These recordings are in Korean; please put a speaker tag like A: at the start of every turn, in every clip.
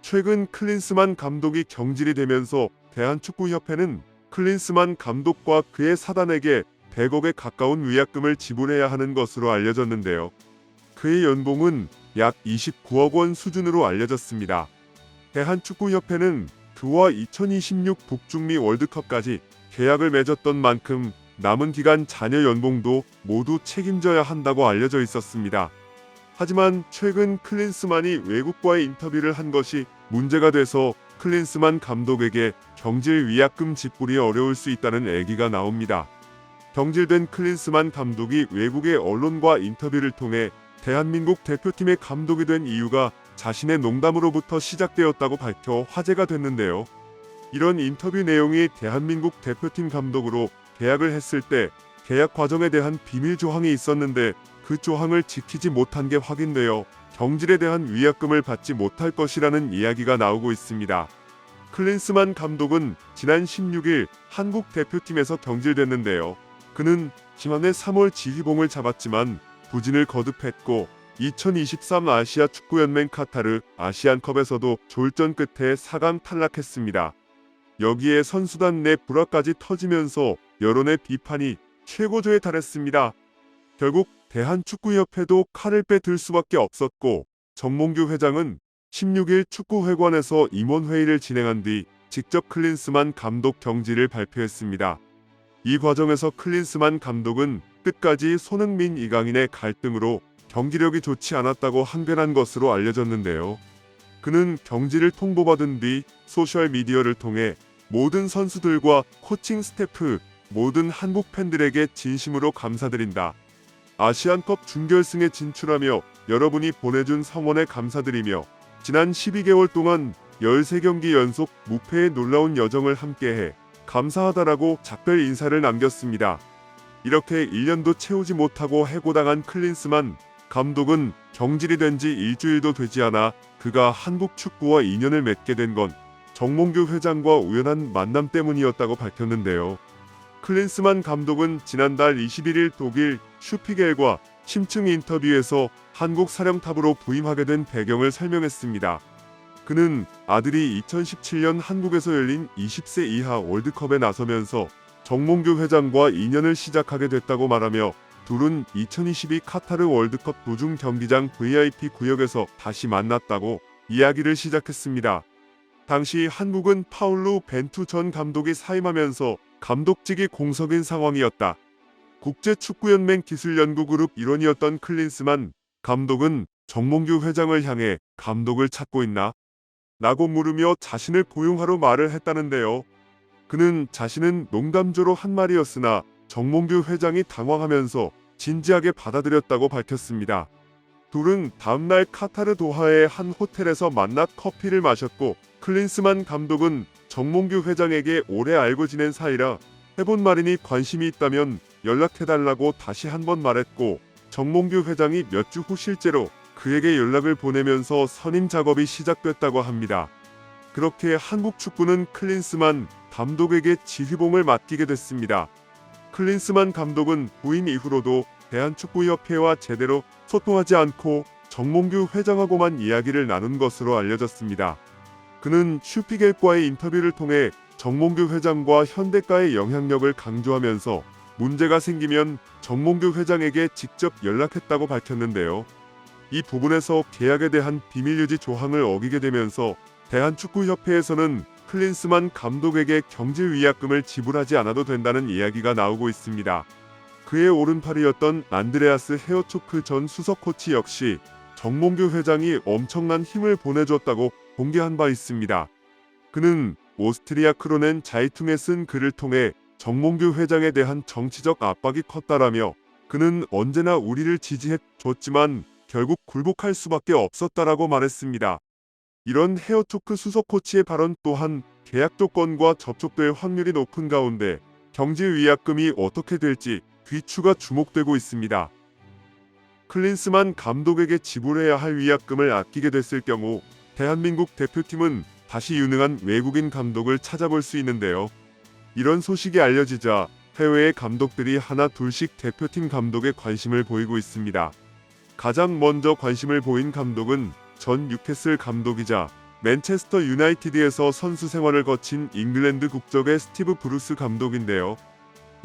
A: 최근 클린스만 감독이 경질이 되면서 대한축구협회는 클린스만 감독과 그의 사단에게 100억에 가까운 위약금을 지불해야 하는 것으로 알려졌는데요. 그의 연봉은 약 29억 원 수준으로 알려졌습니다. 대한축구협회는 그와 2026 북중미 월드컵까지 계약을 맺었던 만큼 남은 기간 자녀 연봉도 모두 책임져야 한다고 알려져 있었습니다. 하지만 최근 클린스만이 외국과의 인터뷰를 한 것이 문제가 돼서 클린스만 감독에게 경질 위약금 지불이 어려울 수 있다는 얘기가 나옵니다. 경질된 클린스만 감독이 외국의 언론과 인터뷰를 통해 대한민국 대표팀의 감독이 된 이유가 자신의 농담으로부터 시작되었다고 밝혀 화제가 됐는데요. 이런 인터뷰 내용이 대한민국 대표팀 감독으로 계약을 했을 때 계약 과정에 대한 비밀 조항이 있었는데 그 조항을 지키지 못한 게 확인되어 경질에 대한 위약금을 받지 못할 것이라는 이야기가 나오고 있습니다. 클린스만 감독은 지난 16일 한국 대표팀에서 경질됐는데요. 그는 지난해 3월 지휘봉을 잡았지만 부진을 거듭했고 2023 아시아 축구연맹 카타르 아시안컵에서도 졸전 끝에 4강 탈락했습니다. 여기에 선수단 내 불화까지 터지면서 여론의 비판이 최고조에 달했습니다. 결국 대한축구협회도 칼을 빼들 수밖에 없었고 정몽규 회장은 16일 축구회관에서 임원회의를 진행한 뒤 직접 클린스만 감독 경질을 발표했습니다. 이 과정에서 클린스만 감독은 끝까지 손흥민, 이강인의 갈등으로 경기력이 좋지 않았다고 항변한 것으로 알려졌는데요. 그는 경질을 통보받은 뒤 소셜미디어를 통해 모든 선수들과 코칭 스태프, 모든 한국 팬들에게 진심으로 감사드린다. 아시안컵 준결승에 진출하며 여러분이 보내준 성원에 감사드리며 지난 12개월 동안 13경기 연속 무패의 놀라운 여정을 함께해 감사하다라고 작별 인사를 남겼습니다. 이렇게 1년도 채우지 못하고 해고당한 클린스만 감독은 경질이 된 지 일주일도 되지 않아 그가 한국 축구와 인연을 맺게 된 건 정몽규 회장과 우연한 만남 때문이었다고 밝혔는데요. 클린스만 감독은 지난달 21일 독일 슈피겔과 심층 인터뷰에서 한국 사령탑으로 부임하게 된 배경을 설명했습니다. 그는 아들이 2017년 한국에서 열린 20세 이하 월드컵에 나서면서 정몽규 회장과 인연을 시작하게 됐다고 말하며 둘은 2022 카타르 월드컵 도중 경기장 VIP 구역에서 다시 만났다고 이야기를 시작했습니다. 당시 한국은 파울루 벤투 전 감독이 사임하면서 감독직이 공석인 상황이었다. 국제축구연맹 기술연구그룹 일원이었던 클린스만 감독은 정몽규 회장을 향해 감독을 찾고 있나? 라고 물으며 자신을 고용하러 말을 했다는데요. 그는 자신은 농담조로 한 말이었으나 정몽규 회장이 당황하면서 진지하게 받아들였다고 밝혔습니다. 둘은 다음날 카타르 도하의 한 호텔에서 만나 커피를 마셨고 클린스만 감독은 정몽규 회장에게 오래 알고 지낸 사이라 해본 말이니 관심이 있다면 연락해달라고 다시 한번 말했고 정몽규 회장이 몇 주 후 실제로 그에게 연락을 보내면서 선임 작업이 시작됐다고 합니다. 그렇게 한국 축구는 클린스만 감독에게 지휘봉을 맡기게 됐습니다. 클린스만 감독은 부임 이후로도 대한축구협회와 제대로 소통하지 않고 정몽규 회장하고만 이야기를 나눈 것으로 알려졌습니다. 그는 슈피겔과의 인터뷰를 통해 정몽규 회장과 현대과의 영향력을 강조하면서 문제가 생기면 정몽규 회장에게 직접 연락했다고 밝혔는데요. 이 부분에서 계약에 대한 비밀유지 조항을 어기게 되면서 대한축구협회에서는 클린스만 감독에게 경질 위약금을 지불하지 않아도 된다는 이야기가 나오고 있습니다. 그의 오른팔이었던 안드레아스 헤어초크 전 수석 코치 역시 정몽규 회장이 엄청난 힘을 보내줬다고 공개한 바 있습니다. 그는 오스트리아 크로넨 자이퉁에 쓴 글을 통해 정몽규 회장에 대한 정치적 압박이 컸다라며 그는 언제나 우리를 지지해줬지만 결국 굴복할 수밖에 없었다라고 말했습니다. 이런 헤어초크 수석 코치의 발언 또한 계약 조건과 접촉될 확률이 높은 가운데 경질 위약금이 어떻게 될지 귀추가 주목되고 있습니다. 클린스만 감독에게 지불해야 할 위약금을 아끼게 됐을 경우 대한민국 대표팀은 다시 유능한 외국인 감독을 찾아볼 수 있는데요. 이런 소식이 알려지자 해외의 감독들이 하나 둘씩 대표팀 감독에 관심을 보이고 있습니다. 가장 먼저 관심을 보인 감독은 전 뉴캐슬 감독이자 맨체스터 유나이티드에서 선수 생활을 거친 잉글랜드 국적의 스티브 브루스 감독인데요.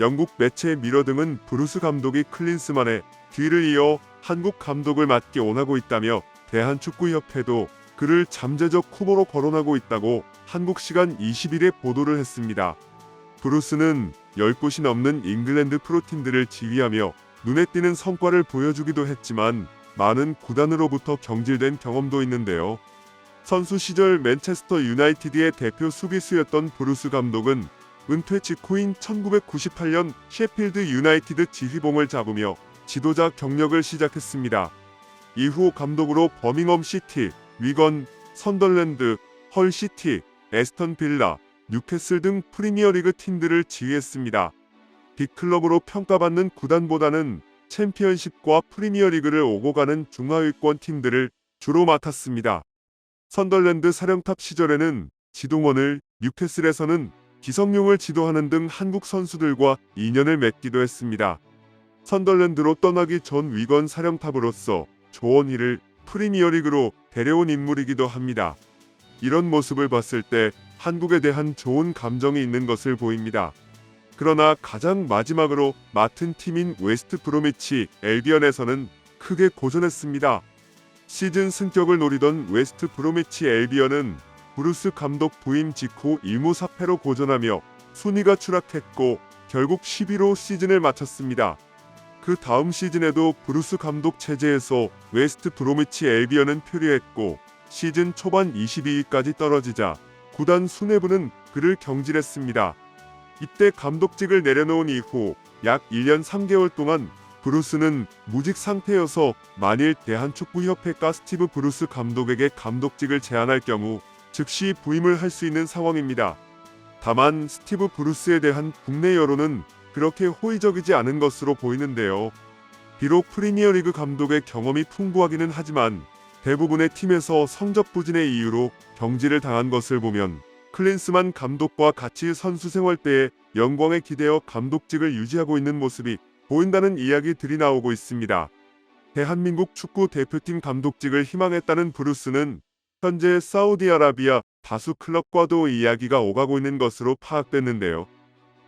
A: 영국 매체 미러 등은 브루스 감독이 클린스만의 뒤를 이어 한국 감독을 맡기 원하고 있다며 대한축구협회도 그를 잠재적 후보로 거론하고 있다고 한국 시간 20일에 보도를 했습니다. 브루스는 10곳이 넘는 잉글랜드 프로팀들을 지휘하며 눈에 띄는 성과를 보여주기도 했지만 많은 구단으로부터 경질된 경험도 있는데요. 선수 시절 맨체스터 유나이티드의 대표 수비수였던 브루스 감독은 은퇴 직후인 1998년 셰필드 유나이티드 지휘봉을 잡으며 지도자 경력을 시작했습니다. 이후 감독으로 버밍엄 시티, 위건, 선덜랜드, 헐 시티, 에스턴 빌라, 뉴캐슬 등 프리미어리그 팀들을 지휘했습니다. 빅클럽으로 평가받는 구단보다는 챔피언십과 프리미어리그를 오고 가는 중하위권 팀들을 주로 맡았습니다. 선덜랜드 사령탑 시절에는 지동원을, 뉴캐슬에서는 기성용을 지도하는 등 한국 선수들과 인연을 맺기도 했습니다. 선덜랜드로 떠나기 전 위건 사령탑으로서 조원희를 프리미어리그로 데려온 인물이기도 합니다. 이런 모습을 봤을 때 한국에 대한 좋은 감정이 있는 것을 보입니다. 그러나 가장 마지막으로 맡은 팀인 웨스트 브로미치 엘비언에서는 크게 고전했습니다. 시즌 승격을 노리던 웨스트 브로미치 엘비언은 브루스 감독 부임 직후 1무4패로 고전하며 순위가 추락했고 결국 10위로 시즌을 마쳤습니다. 그 다음 시즌에도 브루스 감독 체제에서 웨스트 브로미치 엘비언은 표류했고 시즌 초반 22위까지 떨어지자 구단 수뇌부는 그를 경질했습니다. 이때 감독직을 내려놓은 이후 약 1년 3개월 동안 브루스는 무직 상태여서 만일 대한축구협회가 스티브 브루스 감독에게 감독직을 제안할 경우 즉시 부임을 할 수 있는 상황입니다. 다만 스티브 브루스에 대한 국내 여론은 그렇게 호의적이지 않은 것으로 보이는데요. 비록 프리미어리그 감독의 경험이 풍부하기는 하지만 대부분의 팀에서 성적 부진의 이유로 경질을 당한 것을 보면 클린스만 감독과 같이 선수 생활 때에 영광에 기대어 감독직을 유지하고 있는 모습이 보인다는 이야기들이 나오고 있습니다. 대한민국 축구 대표팀 감독직을 희망했다는 브루스는 현재 사우디아라비아 다수 클럽과도 이야기가 오가고 있는 것으로 파악됐는데요.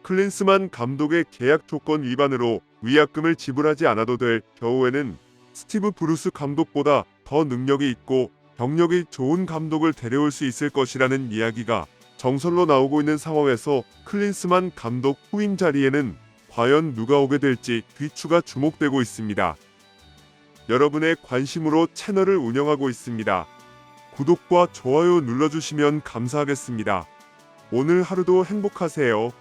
A: 클린스만 감독의 계약 조건 위반으로 위약금을 지불하지 않아도 될 경우에는 스티브 브루스 감독보다 더 능력이 있고 경력이 좋은 감독을 데려올 수 있을 것이라는 이야기가 정설로 나오고 있는 상황에서 클린스만 감독 후임 자리에는 과연 누가 오게 될지 귀추가 주목되고 있습니다. 여러분의 관심으로 채널을 운영하고 있습니다. 구독과 좋아요 눌러주시면 감사하겠습니다. 오늘 하루도 행복하세요.